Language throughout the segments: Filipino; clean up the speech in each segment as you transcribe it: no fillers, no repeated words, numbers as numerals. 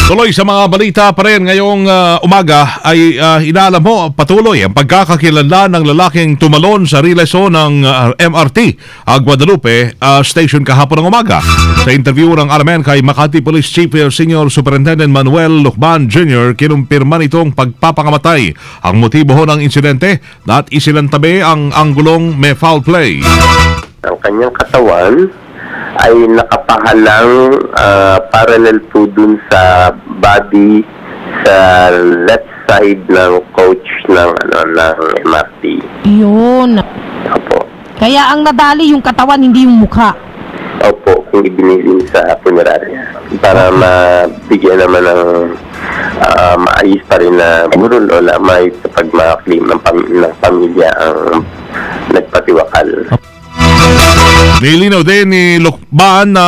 Tuloy sa mga balita pa rin ngayong umaga ay inaalam mo patuloy ang pagkakakilanlan ng lalaking tumalon sa relasyon ng MRT Guadalupe Station kahapon ng umaga. Sa interview ng Alamen kay Makati Police Chief Senior Superintendent Manuel Lucban Jr., kinumpirma nitong pagpapakamatay ang motibo ng insidente at isilantabi ang anggulong may foul play. Ang kanyang katawan ay nakapahalang parallel po dun sa body sa left side ng coach ng MRT. Yun. Opo. Kaya ang nadali yung katawan, hindi yung mukha. Opo, kung ibinilin sa punerarya. Para mabigyan naman ng maayos pa rin na burol o lamay sa pagmakaklaim ng pamilya ang nagpatiwakal. Nilinaw din ni Lucban na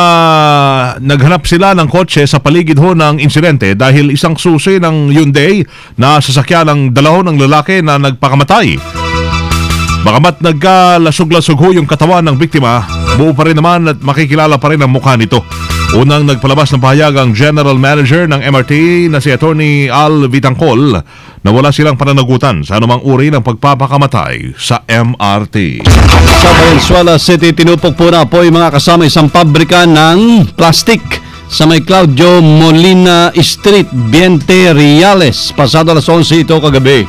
naghanap sila ng kotse sa paligid ho ng insidente dahil isang susi ng Hyundai na sasakyan ng dalawang ng lalaki na nagpakamatay. Bagamat nagkalasog-lasog ho yung katawan ng biktima, buo pa rin naman at makikilala pa rin ang mukha nito. Unang nagpalabas ng pahayag ang General Manager ng MRT na si Attorney Al Vitangcol na wala silang pananagutan sa anumang uri ng pagpapakamatay sa MRT. Sa Valenzuela City, tinupok po na po yung mga kasama isang pabrika ng plastic sa may Claudio Molina Street, Biente Reales. Pasado alas 11 ito kagabi.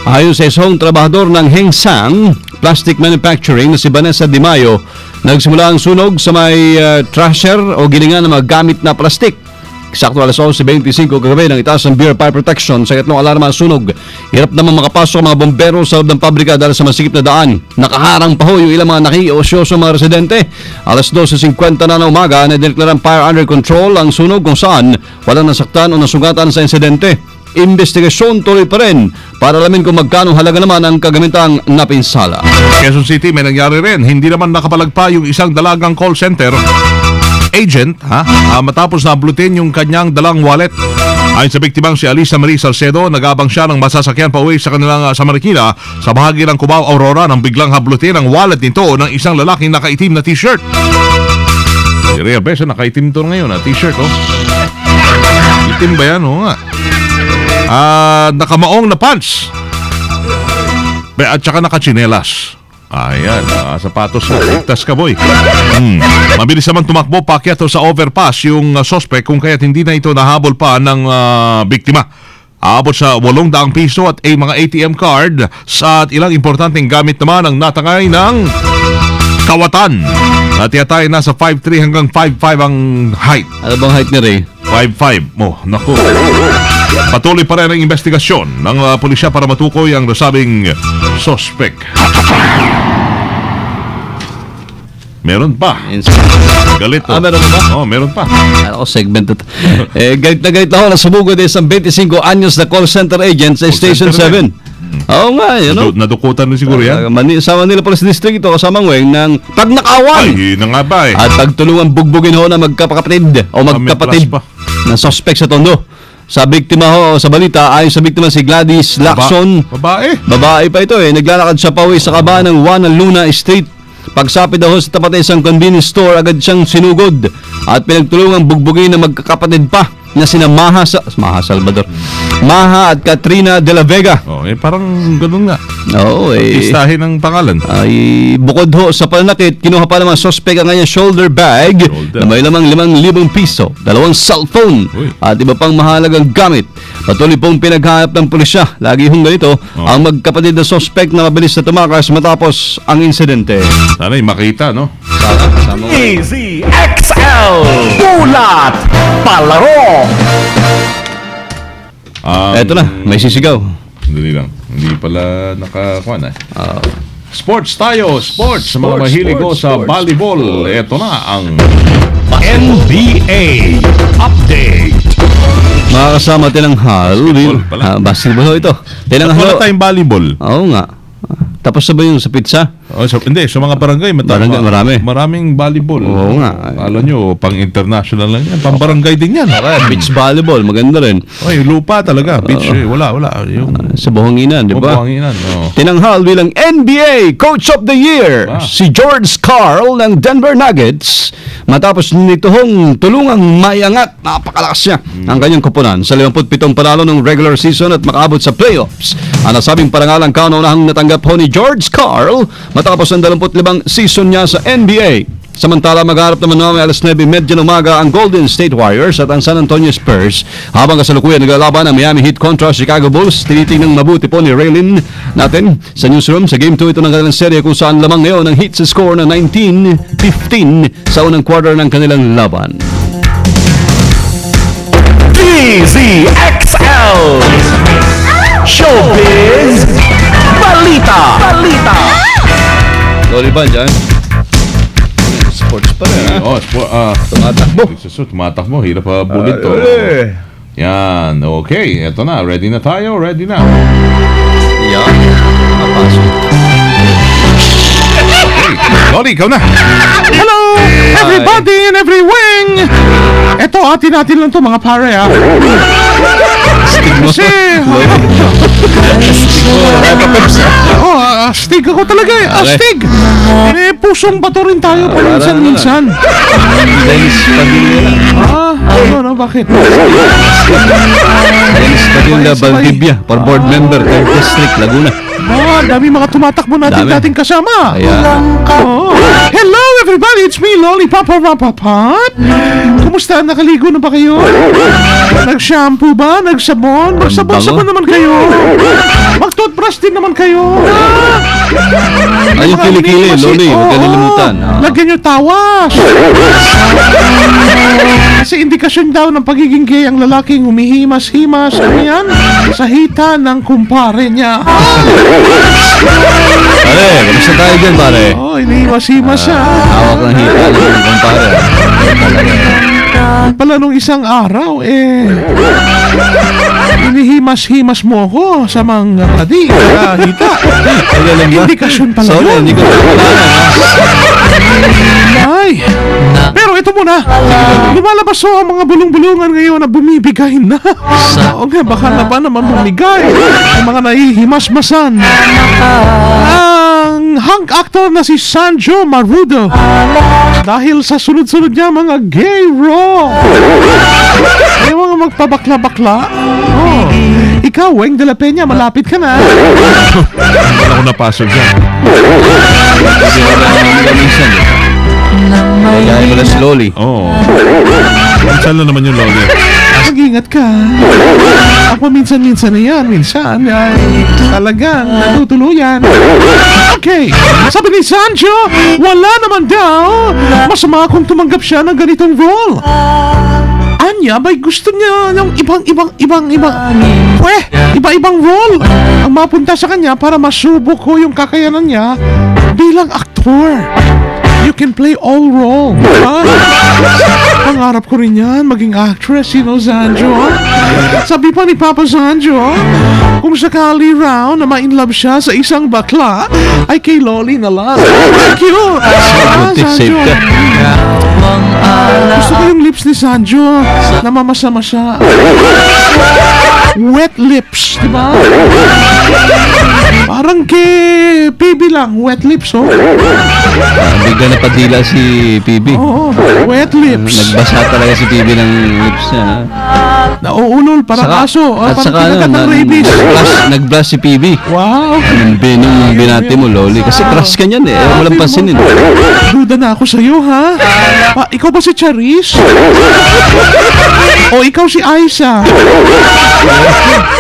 Ayon sa isang trabahador ng Hengsang Plastic Manufacturing na si Vanessa Di Mayo, nagsimula ang sunog sa may trasher o gilingan ng mga gamit na plastic. Eksakto alas 11:25 kagabi nang itaas ng Bureau of Fire Protection sa ikatlong alarma ang sunog. Hirap naman makapasok ang mga bombero sa loob ng pabrika dahil sa masikip na daan. Nakaharang pa ho yung ilang mga nakiosyoso mga residente. Alas 12:50 na ng umaga, nadeklarang fire under control ang sunog kung saan walang nasaktan o nasugatan sa insidente. Investigasyon tuloy pa rin para alamin kung magkano halaga naman ang kagamitang napinsala. Quezon City may nangyari rin. Hindi naman nakapalagpa yung isang dalagang call center agent matapos na ablutin yung kanyang dalang wallet. Ayon sa biktimang si Alisa Marie Salcedo, nagabang siya ng masasakyan pa uwi sa kanilang sa Marikina sa bahagi ng Cubao, Aurora nang biglang hablutin ang wallet nito ng isang lalaking nakaitim na t-shirt. Si Rhea Besa nakaitim to ngayon t-shirt itim ba yan? Oo nga. Nakamaong na pants at saka nakachinelas. Ayan, sapatos na ligtas ka boy. Mabilis naman tumakbo paakyat sa overpass yung suspect kung kaya't hindi na ito nahabol pa ng biktima. Aabot sa 800 piso at mga ATM card at ilang importanteng gamit naman ang natangay ng kawatan. Natiyatay nasa 5'3 hanggang 5'5 ang height. Ano bang height ni Ray? 5'5. Naku. Patuloy pa rin ang investigasyon ng pulisya para matukoy ang nasabing suspect. Meron pa. Galit to. Meron pa? Meron pa. Ako, segment ito. Galit na galit ako. Nasubugod isang 25 anyos na call center agent sa Station 7. Oo nga, nadukutan na siguro yan. Sa Manila Police District ito, kasamang weng ng pagnakawan. Ay, na nga ba At pagtulungan bugbugin ho na magkapatid o magkapatid na suspect sa tondo. Sa biktima ho, sa balita, ayon sa biktima si Gladys Lacson. Babae pa ito naglalakad siya pauwi sa kaba ng Juan Luna Street. Pagsapit daw sa tapat ng isang convenience store, agad siyang sinugod at pinagtulungang bugbugin na magkakapatid pa na sina Maha Salvador, Maha at Katrina de la Vega. Parang ganun nga. Oo, Istahin ang pangalan. Ay, bukod ho sa pananakit, kinuha pa naman suspect ang kanyang shoulder bag na may lamang 5,000 piso, 2 cellphone at iba pang mahalagang gamit. Patuloy pong pinaghahanap ng pulisya. Lagi hong ganito ang magkapatid na suspect na mabilis na tumakas matapos ang insidente. Sana'y makita, no? Easy XL Bulat Palaro. Eto na, may sisigaw. Hindi lang. Hindi pala nakakuha na. Sports tayo. Sports. Sa mga mahilig ko sa volleyball. Eto na ang NBA Update. Mga kasama tinanghal. Basketball ito. Tinanghal. Wala tayong volleyball. Oo nga. Tapos na ba yung sa pizza? Hindi, sa mga barangay, Barangay, marami. Maraming volleyball. Oo nga. Alam nyo, pang-international lang yan. Pang-barangay din yan. Beach volleyball, maganda rin. Oy, lupa talaga. Beach, wala. Yung Sa Buhanginan, di ba? buhanginan. Tinanghal bilang NBA Coach of the Year si George Karl ng Denver Nuggets matapos nito'ng tulungang mayangat, napakalakas niya ang kanyang koponan sa 57 panalo ng regular season at makaabot sa playoffs. Ang nasabing parangalang kauna-unahang natanggap ho ni George Karl matapos ang 25 season niya sa NBA. Samantala, magharap naman namin alas 9:30 ng umaga ang Golden State Warriors at ang San Antonio Spurs. Habang kasalukuyan naglalaban ang Miami Heat kontra Chicago Bulls, tinitingnan mabuti po ni Raylin natin sa newsroom sa Game 2 ito ng kanilang serye kung saan lamang ngayon ang Heat sa score na 19-15 sa unang quarter ng kanilang laban. DZXL Showbiz Balita. Loli ba dyan? Sports pa rin, ha? Tumatakbo. Hirap pa bulit to. Yan. Okay. Eto na. Ready na tayo. Ready na. Yeah. Mapasok. Okay. Loli, ikaw na. Hello, everybody in every wing. Eto, atin lang to mga pare, ha. Kasi, astig ako talaga eh. Astig. Pusong bato rin tayo paminsan-minsan. Dennis Padilla. Bakit? Dennis Padilla Valdivia for board member, 3rd District, Laguna. Dami mga tumatakbo natin dating kasama. Hello everybody, it's me, Lollipop Rapapat. Kumusta? Nakaligo na ba kayo? Nag-shampoo ba? Nagsabon? Magsabon-sabon naman kayo. Mag-toothbrush din naman kayo. Ay, yung kilikili, Loli, huwag ka nilimutan. Lagyan nyo tawas. Kasi indikasyon daw ng pagiging gay ang lalaking humihimas-himas sa hita ng kumpare niya. Pare, kamusta tayo dyan, pare? Hinihimas-himas siya. Hawak ng hita ng kumpare. Pala nung isang araw, hinihimas-himas mo ako sa mga hita. Indikasyon pala Sorry, yun. hindi ko Ay, pero ito muna. Lumalabas so ang mga bulong-bulungan ngayon na bumibigay na. Oo nga, baka na ba naman bumigay ang mga nahihimas-masan. Ang hunk actor na si Sanjo Marudo dahil sa sunod-sunod niya mga gay raw. Ay mga magpabakla-bakla. Ikaw, Weng de la Peña, malapit ka na. Wala ko napasok dyan. Kaya mo na si Loli. Minsan na naman yung Loli. Mag-ingat ka. Ako minsan-minsan na yan. Minsan ay talagang natutuluyan. Okay. Sabi ni Sancho, wala naman daw. Masama kung tumanggap siya ng ganitong role. Anya, may gusto niya ng iba-ibang role ang mapunta sa kanya para masubok ko yung kakayanan niya bilang aktor. You can play all role. Pangarap ko rin yan, maging actress, Sanjo. Sabi pa ni Papa Sanjo, kung sakali raw na ma-inlove siya sa isang bakla, ay kay Loli na lang. Thank you, Sanjo. Gusto ko yung lips ni Sanjo, namamasa siya. Wet lips, di ba? Parang kay PB lang, wet lips, Bigla na padila si PB. Wet lips. Nagbasa talaga si PB ng lips niya. Nauulol, parang aso. At saka rabies. Nag-blush si PB. Wow. Nung binati mo, Loli. Kasi crush ka niyan eh. Walang pansinin. Duda na ako sa'yo, ha? Ikaw ba si Charis? O ikaw si Aisha?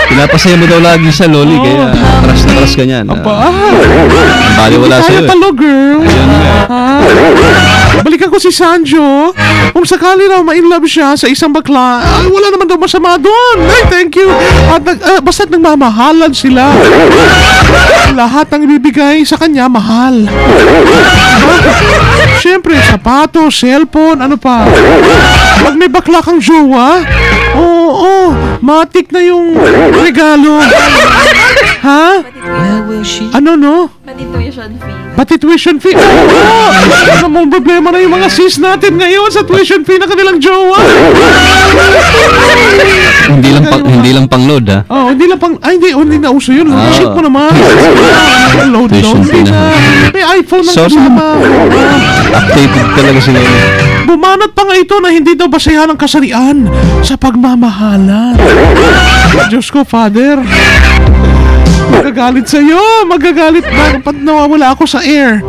Pinapasaya mo daw lagi sa Loli. Kaya crush na crush ka niyan. Bali wala sa'yo eh. Talo, girl. Balikan ko si Sanjo. Kung sakali raw ma-inlove siya sa isang bakla, ay wala naman daw masama doon. Ay, thank you. At basta't nagmamahalan sila. Lahat ng ibibigay sa kanya, mahal. Siyempre, sapato, cellphone, ano pa. Pag may bakla kang jowa, matik na yung regalo. Ha? Ano, no? Pati tuition fee. Pati tuition fee. Ano mo problema na yung mga sis natin ngayon sa tuition fee na kanilang jowa? Hindi lang pang-load, ha? Oh, hindi lang pang... Ay, hindi na uso yun. Shit mo naman. Load Tuition fee na. May iPhone ng So, kasama. Updated talaga sila. Bumanat pa nga ito na hindi daw basehan ang kasarian sa pagmamahalan. Diyos ko, Father. Magagalit sa'yo. Magagalit na pag nawawala ako sa air.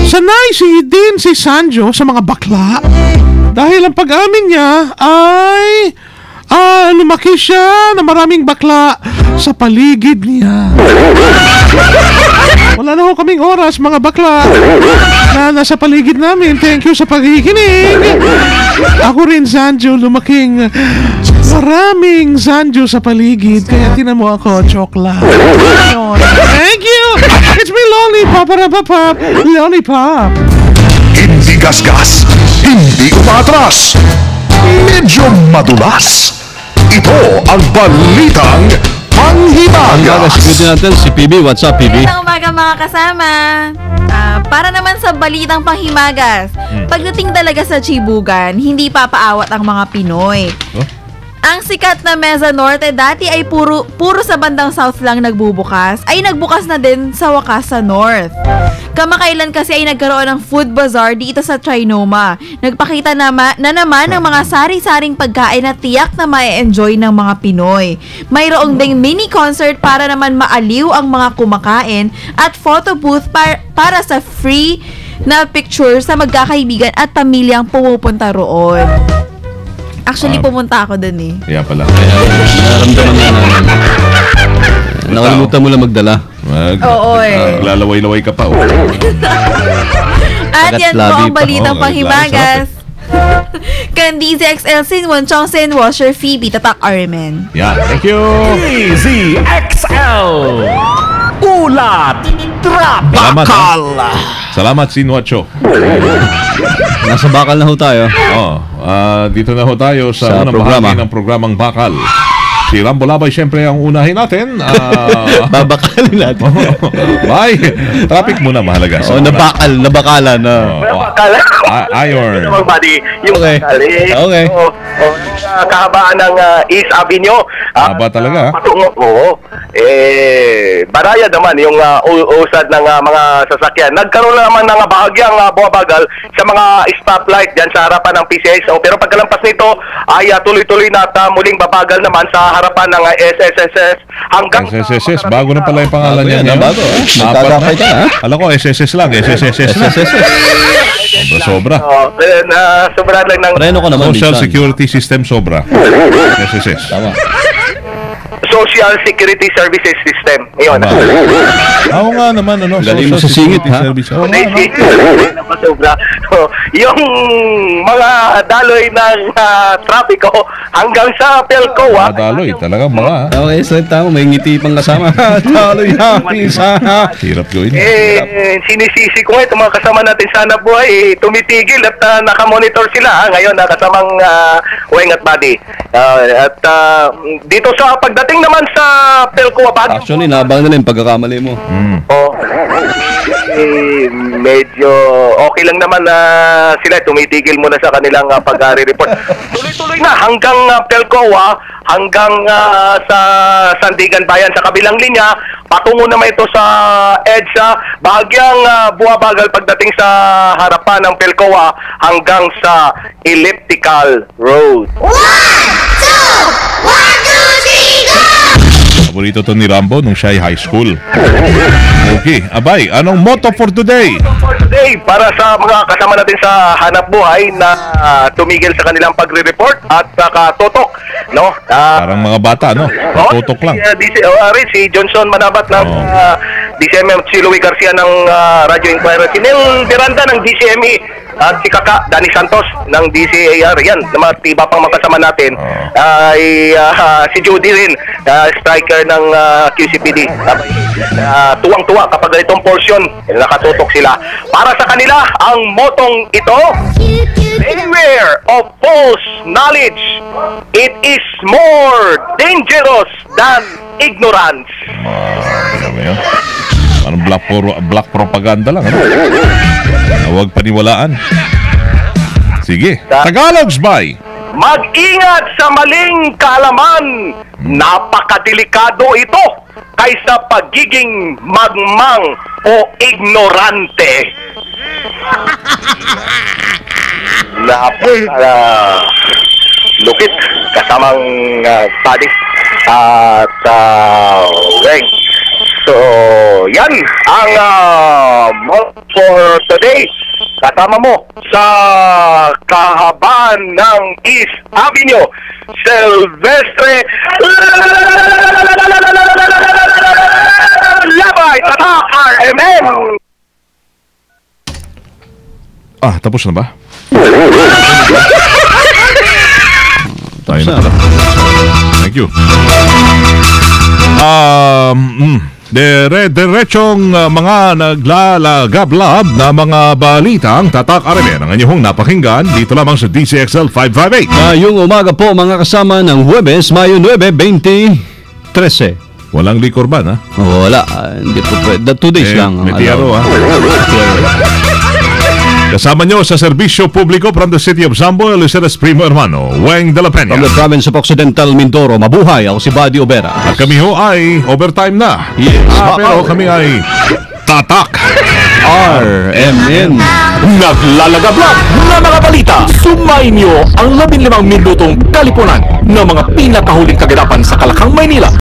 Sanay si Dean, si Sanjo sa mga bakla. Dahil ang pag-amin niya ay... lumaki siya na maraming bakla sa paligid niya. Wala na ho kaming oras, mga bakla na nasa paligid namin. Thank you sa pakikinig. Ako rin, Sanjo, lumaking maraming Sanjo sa paligid. Kaya tinan mo ako, chokla. Thank you! It's me, Lollipop, Lollipop. Hindi gasgas, hindi umatras, medyo madulas. Ito ang Balitang Panghimagas. Security natin si PB. What's up, PB? Magandang umaga mga kasama. Para naman sa Balitang Panghimagas, pagdating talaga sa Chibugan, hindi papaawat ang mga Pinoy. Ang sikat na Meza Norte dati ay puro sa bandang south lang nagbubukas, ay nagbukas na din sa wakas sa north. Kamakailan kasi ay nagkaroon ng food bazaar dito sa Trinoma. Nagpakita na naman ng mga sari-saring pagkain na tiyak na ma-enjoy ng mga Pinoy. Mayroong ding mini concert para naman maaliw ang mga kumakain at photo booth para sa free na picture sa magkakaibigan at pamilyang pumupunta roon. Actually, pumunta ako dun eh. Kaya pala. Naramdaman na namin. Nakalimutan mo lang magdala. Oo eh. Lalaway-laway ka pa. At yan po ang Balitang Oo, Panghimagas. Candice XL Sinwon, Chongsen, Washer, Phoebe, Tatak Armen. Yeah, thank you. DZXL Ulat Trabakal. Salamat, Sinwacho. Nasa bakal na ho tayo. Dito na ho tayo Sa sa unang programa. bahagi ng programang Bakal. Si Rambo Labay, siyempre ang unahin natin. Babakalin natin. Bye! Traffic muna, mahalaga. Nabakalan. Iron. Yung Okay. Okay. Kahabaan ng East Avenue. Haba talaga, ha? Patungo. Oo. Baraya naman yung usad ng mga sasakyan. Nagkaroon na naman ng bahagyang bumabagal sa mga stoplight dyan sa harapan ng PCSO. Pero pagkalampas nito ay tuloy-tuloy na at muling babagal naman sa harapan ng SSSS hanggang SSSS, bago na pala yung pangalan niya. Bago. Apat na. Alam ko, SSS lang. SSSS na. Sobra. sobra lang ng Preno ko naman. Social minsan. Security System sobra. SSS. Tama. Social Security Services System. Ayun. Oo nga naman, ano. Galing mo Social sa singit, Security ha? Service. Oo nga, ano. Sobra. Yung mga daloy ng trapiko hanggang sa Pelcoa. Madaloy, talagang mga. Okay, so tama. May ngiti pang kasama. Taloy happy sa... Hirap gawin. Sinisisi ko nga itong mga kasama natin sa hanap buhay, tumitigil at nakamonitor sila ngayon kasamang Weng at Buddy. At dito sa pagdating naman sa Pelcoa, Actually, nabang na lang yung pagkakamali mo. medyo okay lang naman na sila tumitigil muna sa kanilang pag-report. Tuloy-tuloy na hanggang Pelcoa, hanggang sa Sandigan Bayan sa kabilang linya, patungo naman ito sa EDSA, bahagyang buwabagal pagdating sa harapan ng Pelcoa hanggang sa Elliptical Road. Paborito to ni Rambo nung siya ay high school. Okay, abay, anong motto for today? For today, para sa mga kasama natin sa hanap buhay na tumigil sa kanilang pagre-report at katutok, no? Parang mga bata, no? Tutok lang. Si Johnson Manabat ng DCMM, si Louie Garcia ng Radio Inquirer, si Nel Miranda ng DCME, at si Kaka Danny Santos ng DCAR. Yan, na mga tiba pang makasama natin ay si Judy rin, striker ng QCPD. Tuwang-tuwa kapag ganitong portion, nakatutok sila. Para sa kanila, ang motong ito, beware of false knowledge. It is more dangerous than ignorance. Parang black propaganda lang. Ano? Huwag paniwalaan. Sige. Tagalogs by. Mag-ingat sa maling kaalaman. Napakadelikado ito kaysa pagiging magmang o ignorante. Lukit kasamang study at Weng. So, yan ang for today. Kasama mo sa kahabaan ng East Avenue, Silvestre Labay, Tatak, RMN. Tapos na ba? Tayo na pala. Thank you. Diretsong mga naglalagablab na mga balita ang Tatak RMN ang inyong napakinggan dito lamang sa DCXL 558. Ngayong umaga po mga kasama ng Huwebes, Mayo 9, 2013. Walang liquor ban, ha? Wala, hindi po pwede. 2 days lang. May tiyaro, ha? Kasama nyo sa serbisyo publiko from the city of Zamboa, Luceres Primo Hermano, Weng de la Peña. From the province of Occidental Mindoro, mabuhay ako si Buddy Obera. At kami ho ay overtime na. Yes. Pero kami ay Tatak RMN. Naglalagablab na mga balita. Sumayin niyo ang 15 minutong kalipunan ng mga pinakahuling kaganapan sa Kalakang, Maynila.